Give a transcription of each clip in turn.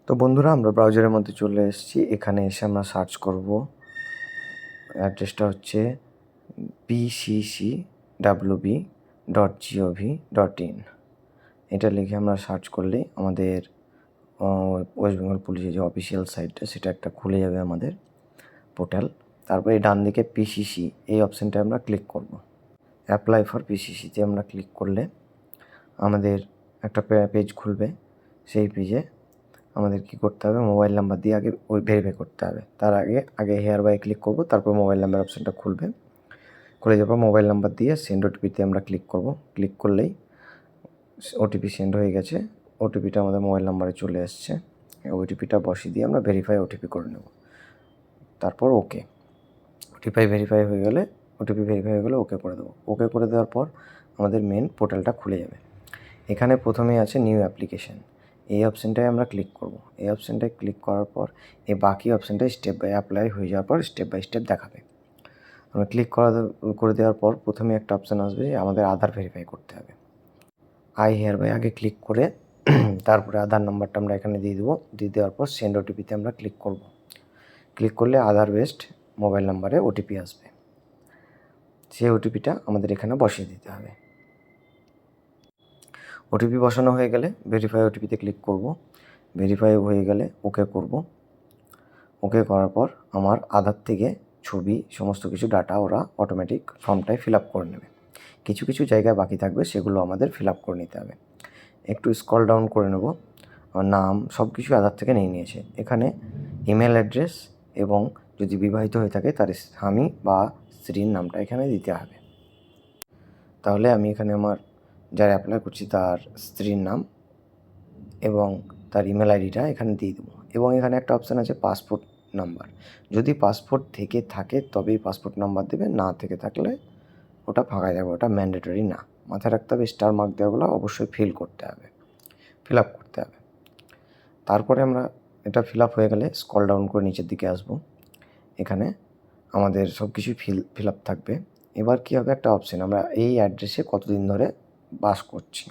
তো বন্ধুরা, আমরা ব্রাউজারের মধ্যে চলে এসেছি। এখানে এসে আমরা সার্চ করব, অ্যাড্রেসটা হচ্ছে pccwb.gov.in। এটা লিখে আমরা সার্চ করলেই আমাদের ওয়েস্ট বেঙ্গল পুলিশের যে অফিসিয়াল সাইটটা সেটা একটা খুলে যাবে আমাদের পোর্টাল। তারপরে ডান দিকে পিসিসি এই অপশানটায় আমরা ক্লিক করব। অ্যাপ্লাই ফর পিসিসিতে আমরা ক্লিক করলে আমাদের একটা পেজ খুলবে। সেই পেজে আমাদের কী করতে হবে, মোবাইল নাম্বার দিয়ে আগে ভেরিফাই করতে হবে। তার আগে হেয়ার বাই ক্লিক করব, তারপর মোবাইল নাম্বার অপশানটা খুলবে। খুলে যাওয়ার পর মোবাইল নাম্বার দিয়ে সেন্ড ওটিপিতে আমরা ক্লিক করব। ক্লিক করলেই ওটিপি সেন্ড হয়ে গেছে। ওটিপিটা আমাদের মোবাইল নাম্বারে চলে এসছে। ওটিপিটা বসিয়ে দিয়ে আমরা ভেরিফাই ওটিপি করে নেব। তারপর ওকে, ওটিপি ভেরিফাই হয়ে গেলে ওকে করে দেবো। ওকে করে দেওয়ার পর আমাদের মেন পোর্টালটা খুলে যাবে। এখানে প্রথমেই আছে নিউ অ্যাপ্লিকেশান, এই অপশানটায় আমরা ক্লিক করব। এই অপশানটায় ক্লিক করার পর এই বাকি অপশানটায় স্টেপ বাই অ্যাপ্লাই হয়ে যাওয়ার পর স্টেপ বাই স্টেপ দেখাবে। আমরা ক্লিক করে দেওয়ার পর প্রথমে একটা অপশান আসবে যে আমাদের আধার ভেরিফাই করতে হবে। আই হেয়ার বাই আগে ক্লিক করে তারপরে আধার নাম্বারটা আমরা এখানে দিয়ে দেবো। দিয়ে দেওয়ার পর সেন্ড ওটিপিতে আমরা ক্লিক করব। ক্লিক করলে আধার বেসড মোবাইল নাম্বারে ওটিপি আসবে। সেই ওটিপিটা আমাদের এখানে বসিয়ে দিতে হবে। ওটিপি বসানো হয়ে গেলে ভেরিফাই ওটিপিতে ক্লিক করব। ভেরিফাই হয়ে গেলে ওকে করব। ওকে করার পর আমার আধার থেকে ছবি সমস্ত কিছু ডাটা ওরা অটোমেটিক ফর্মটায় ফিল আপ করে নেবে। কিছু কিছু জায়গায় বাকি থাকবে, সেগুলো আমাদের ফিল আপ করে নিতে হবে। একটু স্ক্রল ডাউন করে নেব। আমার নাম সব কিছু আধার থেকে নিয়ে নিয়েছে। এখানে ইমেল অ্যাড্রেস এবং যদি বিবাহিত হয়ে থাকে তার স্বামী বা স্ত্রীর নামটা এখানে দিতে হবে। তাহলে আমি এখানে আমার যারা অ্যাপ্লাই করছি তার স্ত্রীর নাম এবং তার ইমেল আইডিটা এখানে দিয়ে দেবো। এবং এখানে একটা অপশান আছে পাসপোর্ট নাম্বার। যদি পাসপোর্ট থেকে থাকে তবেই পাসপোর্ট নাম্বার দেবে, না থেকে থাকলে ওটা ফাঁকা যাবে, ওটা ম্যান্ডেটরি না। মাথায় রাখতে হবে, স্টার মার্ক দেওয়াগুলো অবশ্যই ফিল আপ করতে হবে। তারপরে আমরা এটা ফিল আপ হয়ে গেলে স্ক্রল ডাউন করে নিচের দিকে আসব। এখানে আমাদের সব কিছুই ফিল আপ থাকবে। এবার কী হবে, একটা অপশান আমরা এই অ্যাড্রেসে কতদিন ধরে বাস করছি।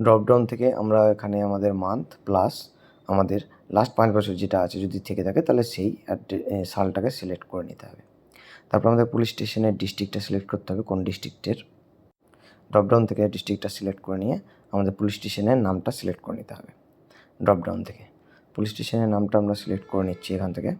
ড্রপডাউন থেকে আমরা এখানে আমাদের মান্থ প্লাস আমাদের লাস্ট 5 বছর যেটা আছে যদি থেকে থাকে তাহলে সেই সালটাকে সিলেক্ট করে নিতে হবে। তারপর আমাদের পুলিশ স্টেশনের ডিস্ট্রিক্টটা সিলেক্ট করতে হবে, কোন ডিস্ট্রিক্টের। ড্রপডাউন থেকে ডিস্ট্রিক্টটা সিলেক্ট করে নিয়ে আমাদের পুলিশ স্টেশনের নামটা সিলেক্ট করে নিতে হবে। ড্রপডাউন থেকে পুলিশ স্টেশনের নামটা আমরা সিলেক্ট করে নিচ্ছি এখান থেকে।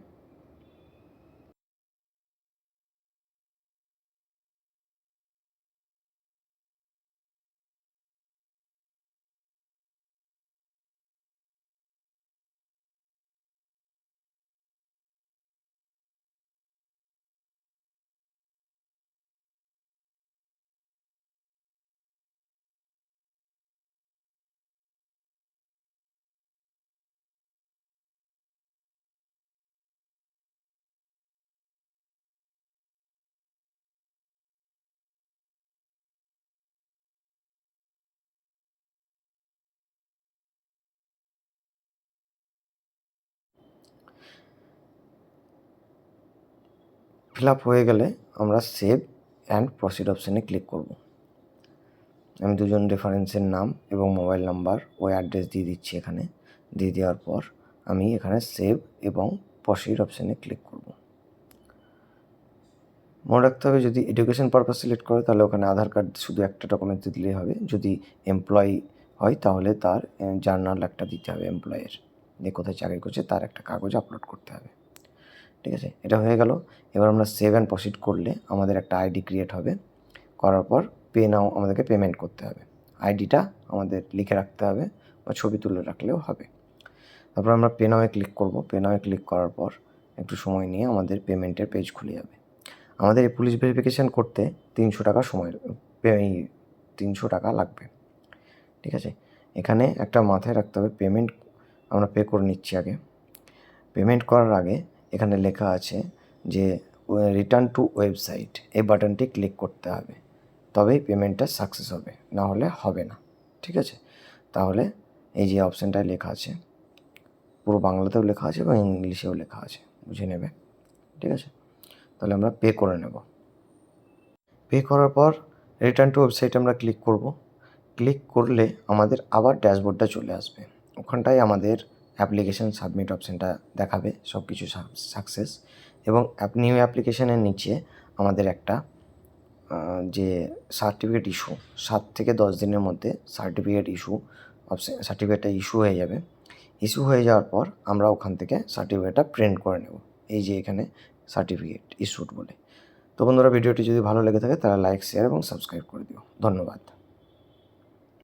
ফিল আপ হয়ে গেলে আমরা সেভ অ্যান্ড প্রসিড অপশানে ক্লিক করব। আমি দুজন রেফারেন্সের নাম এবং মোবাইল নাম্বার ও অ্যাড্রেস দিয়ে দিচ্ছি এখানে। দিয়ে দেওয়ার পর আমি এখানে সেভ এবং প্রসিড অপশানে ক্লিক করব। মনে রাখতে হবে, যদি এডুকেশন পারপাস সিলেক্ট করে তাহলে ওখানে আধার কার্ড শুধু একটা ডকুমেন্ট দিলেই হবে। যদি এমপ্লয়ি হয় তাহলে তার জার্নাল একটা দিতে হবে, এমপ্লয়ের যে কোথায় চাকরি করছে তার একটা কাগজ আপলোড করতে হবে। ঠিক আছে, এটা হয়ে গেল। এবার আমরা সেভ অ্যান্ড প্রসিড করলে আমাদের একটা আইডি ক্রিয়েট হবে। করার পর পে নাও আমাদেরকে পেমেন্ট করতে হবে। আইডিটা আমাদের লিখে রাখতে হবে বা ছবি তুলে রাখলেও হবে। তারপর আমরা পে নাওয়ে ক্লিক করব। পে নাওয়ে ক্লিক করার পর একটু সময় নিয়ে আমাদের পেমেন্টের পেজ খুলে যাবে। আমাদের এই পুলিশ ভেরিফিকেশান করতে 300 টাকা 300 টাকা লাগবে। ঠিক আছে, এখানে একটা মাথায় রাখতে হবে, পেমেন্ট আমরা পে করে নিচ্ছি আগে। পেমেন্ট করার আগে এখানে লেখা আছে যে রিটার্ন টু ওয়েবসাইট, এই বাটনটি ক্লিক করতে হবে, তবেই পেমেন্টটা সাকসেস হবে, না হলে হবে না। ঠিক আছে, তাহলে এই যে অপশানটায় লেখা আছে, পুরো বাংলাতেও লেখা আছে এবং ইংলিশেও লেখা আছে, বুঝে নেবে। ঠিক আছে, তাহলে আমরা পে করে নেব। পে করার পর রিটার্ন টু ওয়েবসাইট আমরা ক্লিক করব। ক্লিক করলে আমাদের আবার ড্যাশবোর্ডটা চলে আসবে। ওখানটায় আমাদের অ্যাপ্লিকেশন সাবমিট অপশানটা দেখাবে, সব কিছু সাকসেস। এবং নিউ অ্যাপ্লিকেশনের নিচে আমাদের একটা যে সার্টিফিকেট ইস্যু 7 থেকে 10 দিনের মধ্যে সার্টিফিকেটটা ইস্যু হয়ে যাবে। ইস্যু হয়ে যাওয়ার পর আমরা ওখান থেকে সার্টিফিকেটটা প্রিন্ট করে নেব, এই যে এখানে সার্টিফিকেট ইস্যুড বলে। তো বন্ধুরা, ভিডিওটি যদি ভালো লেগে থাকে তাহলে লাইক, শেয়ার এবং সাবস্ক্রাইব করে দিও। ধন্যবাদ।